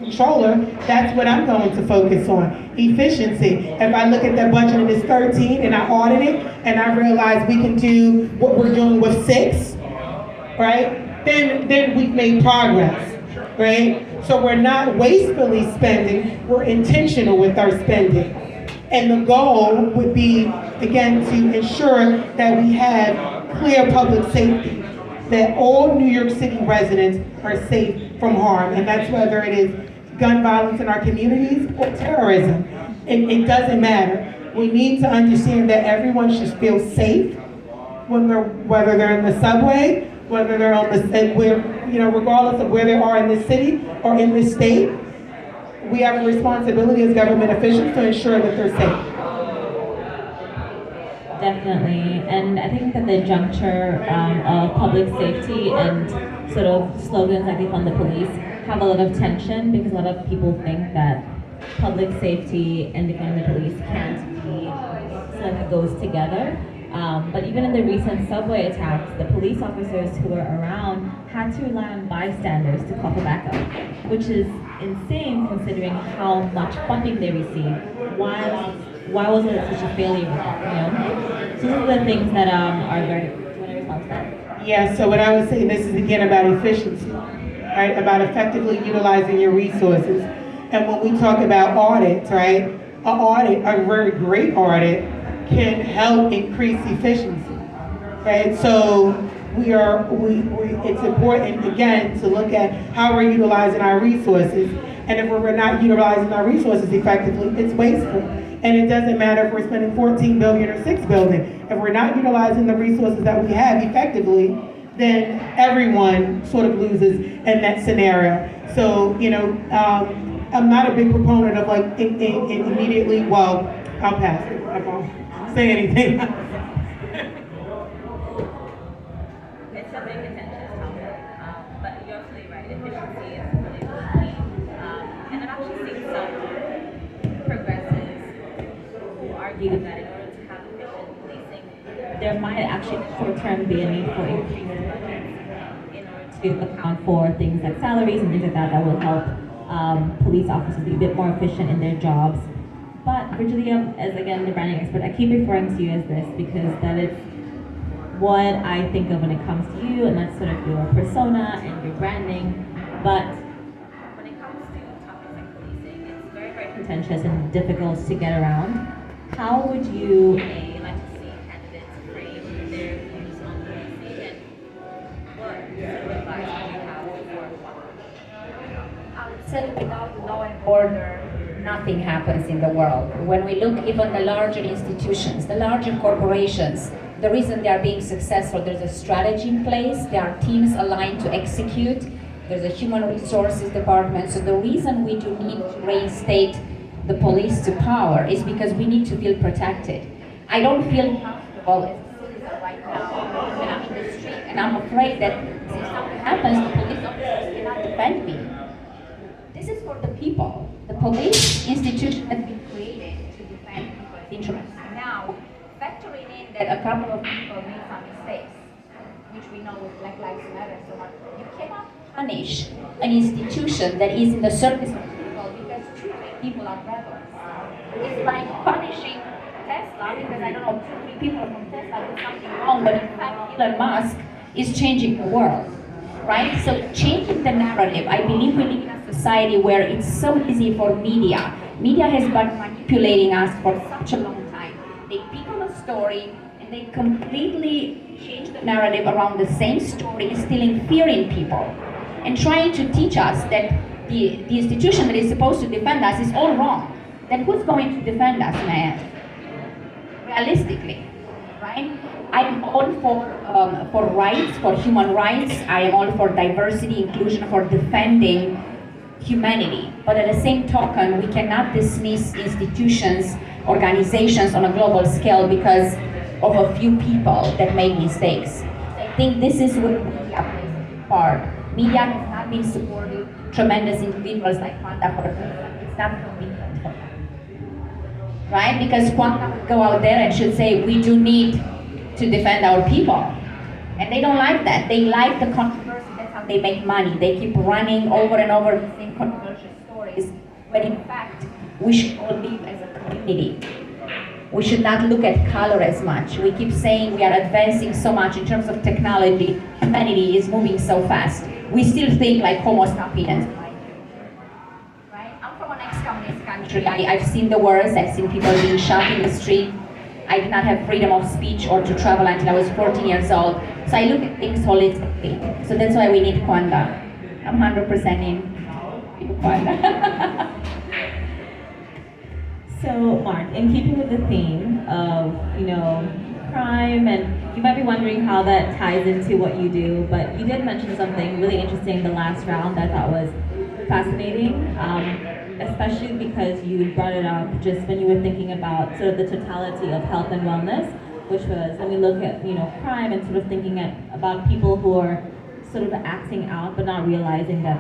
controller, that's what I'm going to focus on. Efficiency. If I look at that budget and it's 13 and I audit it and I realize we can do what we're doing with 6, right? Then we've made progress, right? So we're not wastefully spending, we're intentional with our spending. And the goal would be, again, to ensure that we have clear public safety, that all New York City residents are safe from harm, and that's whether it is gun violence in our communities or terrorism. It doesn't matter. We need to understand that everyone should feel safe whether they're in the subway, whether they're on the where regardless of where they are in the city or in the state. We have a responsibility as government officials to ensure that they're safe. Definitely, and I think that the juncture of public safety and sort of slogans like defund the police have a lot of tension because a lot of people think that public safety and defunding the police can't be something that goes together. But even in the recent subway attacks, the police officers who were around had to rely on bystanders to call for backup, which is insane considering how much funding they received. Why was it such a failure? So these are the things that are very. Do you want to respond to that? Yeah. So what I would say, this is again about efficiency, right? About effectively utilizing your resources. And when we talk about audits, right? A very great audit, can help increase efficiency, right? So it's important again to look at how we're utilizing our resources, and if we're not utilizing our resources effectively, it's wasteful. And it doesn't matter if we're spending 14 billion or 6 billion. If we're not utilizing the resources that we have effectively, then everyone sort of loses in that scenario. So I'm not a big proponent of like immediately. Well, I'll pass it. I won't say anything. It's a big contentious topic, but you're absolutely right. Efficiency is really, really key. And I've actually seen some progressives who argue that in order to have efficient policing, there might actually short-term be a need for increased budgets in order to account for things like salaries and things like that will help police officers be a bit more efficient in their jobs. But Virgilia, as again the branding expert, I keep referring to you as this because that is what I think of when it comes to you, and that's sort of your persona and your branding. But when it comes to topics like policing, it's very, very contentious and difficult to get around. How would you like to see candidates frame their views on policing, and what sort of advice would you have for I would say without law and order, nothing happens in the world. When we look even the larger institutions, the larger corporations, the reason they are being successful, there's a strategy in place, there are teams aligned to execute, there's a human resources department. So the reason we do need to reinstate the police to power is because we need to feel protected. I don't feel comfortable as a citizen right now when I'm in the street, and I'm afraid that if something happens, the police officers cannot defend me. This is for the people. The police institution has been created to defend people's interests. Now, factoring in that a couple of people made some mistakes, which we know with Black Lives Matter and so on, you cannot punish an institution that is in the service of people because too many people are rebels. It's like punishing Tesla because I don't know, too many people from Tesla did something wrong, but in fact Elon Musk is changing the world. Right? So changing the narrative, I believe we live in a society where it's so easy for media. Media has been manipulating us for such a long time. They pick on a story and they completely change the narrative around the same story, instilling fear in people and trying to teach us that the institution that is supposed to defend us is all wrong. Then who's going to defend us, may I ask? Realistically, right? I'm all for rights, for human rights. I am all for diversity, inclusion, for defending humanity. But at the same token, we cannot dismiss institutions, organizations on a global scale because of a few people that made mistakes. I think this is what media plays a big part. Media has not been supporting tremendous individuals like Kwanta for it's not convenient for them. Right? Because Kwanta would go out there and should say, we do need to defend our people. And they don't like that. They like the controversy. That's how they make money. They keep running over and over the same controversial story. we should all live as a community. We should not look at color as much. We keep saying we are advancing so much in terms of technology. Humanity is moving so fast. We still think like Homo sapiens. Right? I'm from an ex-communist country. I've seen the worst. I've seen people being shot in the street. I did not have freedom of speech or to travel until I was 14 years old. So I look at things holistically. So that's why we need Kwanda. I'm 100% in Kwanda. So, Mark, in keeping with the theme of, crime, and you might be wondering how that ties into what you do, but you did mention something really interesting in the last round that I thought was fascinating, especially because you brought it up just when you were thinking about sort of the totality of health and wellness, which was when we look at, crime and sort of thinking about people who are sort of acting out but not realizing that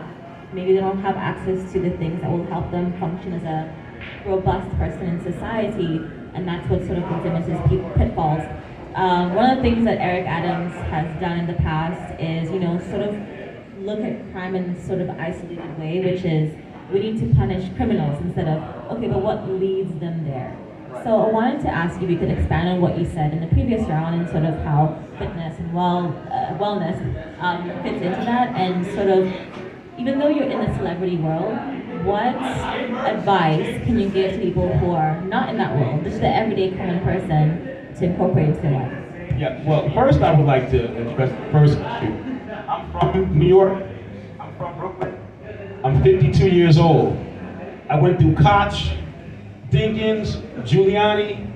maybe they don't have access to the things that will help them function as a robust person in society, and that's what sort of leads them into pitfalls. One of the things that Eric Adams has done in the past is, sort of look at crime in sort of isolated way, which is we need to punish criminals instead of, okay, but what leads them there? So I wanted to ask you if you could expand on what you said in the previous round and sort of how fitness and wellness fits into that, and sort of, even though you're in the celebrity world, what advice can you give to people who are not in that world, just the everyday common person, to incorporate into their life? Yeah, well, first I would like to address the first issue. I'm from New York. I'm from Brooklyn. I'm 52 years old. I went through Koch, Dinkins, Giuliani,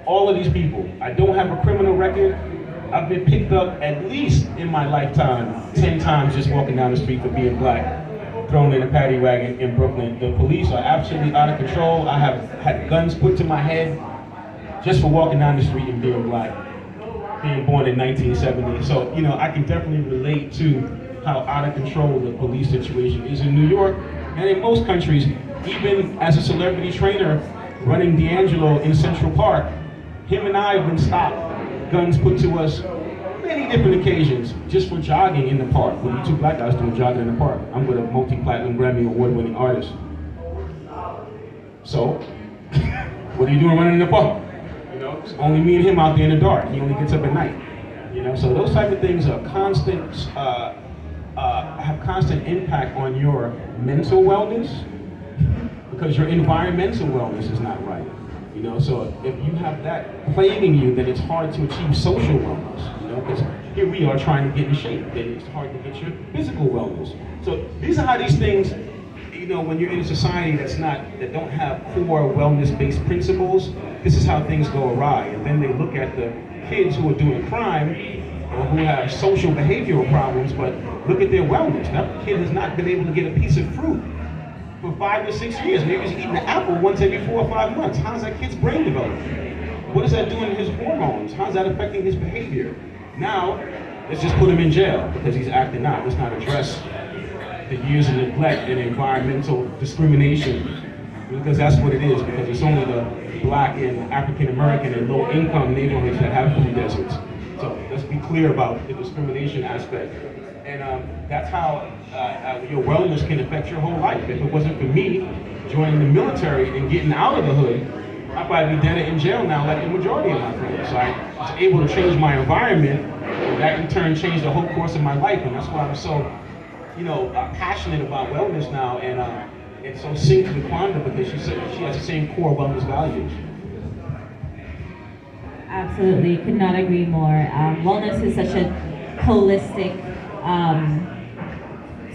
all of these people. I don't have a criminal record. I've been picked up at least in my lifetime 10 times just walking down the street for being black, thrown in a paddy wagon in Brooklyn. The police are absolutely out of control. I have had guns put to my head just for walking down the street and being black, being born in 1970. So, I can definitely relate to how out of control the police situation is in New York and in most countries. Even as a celebrity trainer running D'Angelo in Central Park, him and I have been stopped, guns put to us, many different occasions, just for jogging in the park. When you two black guys doing jogging in the park. I'm with a multi-platinum Grammy award-winning artist. So, what are you doing running in the park? It's only me and him out there in the dark. He only gets up at night. So those type of things are constant, have constant impact on your mental wellness, because your environmental wellness is not right. So if you have that plaguing you, then it's hard to achieve social wellness. Because here we are trying to get in shape, then it's hard to get your physical wellness. So these are how these things, when you're in a society that don't have core wellness-based principles, this is how things go awry. And then they look at the kids who are doing crime or who have social behavioral problems, but look at their wellness. That kid has not been able to get a piece of fruit for 5 to 6 years. Maybe he's eating an apple once every 4 or 5 months. How's that kid's brain developing? What is that doing to his hormones? How's that affecting his behavior? Now, let's just put him in jail because he's acting out. Let's not address the years of neglect and environmental discrimination, because that's what it is, because it's only the black and African American and low income neighborhoods that have food deserts. So let's be clear about the discrimination aspect. And that's how your wellness can affect your whole life. If it wasn't for me joining the military and getting out of the hood, I'd probably be dead or in jail now like the majority of my friends. So I was able to change my environment, and that in turn changed the whole course of my life, and that's why I'm so passionate about wellness now, and it's so synced with Kwanda, because she has the same core wellness values. Absolutely, could not agree more. Wellness is such a holistic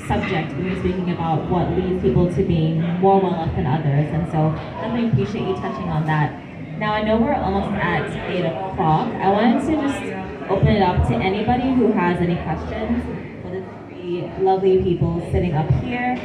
subject when you're speaking about what leads people to being more well off than others, and so definitely appreciate you touching on that. Now I know we're almost at 8 o'clock. I wanted to just open it up to anybody who has any questions for the three lovely people sitting up here.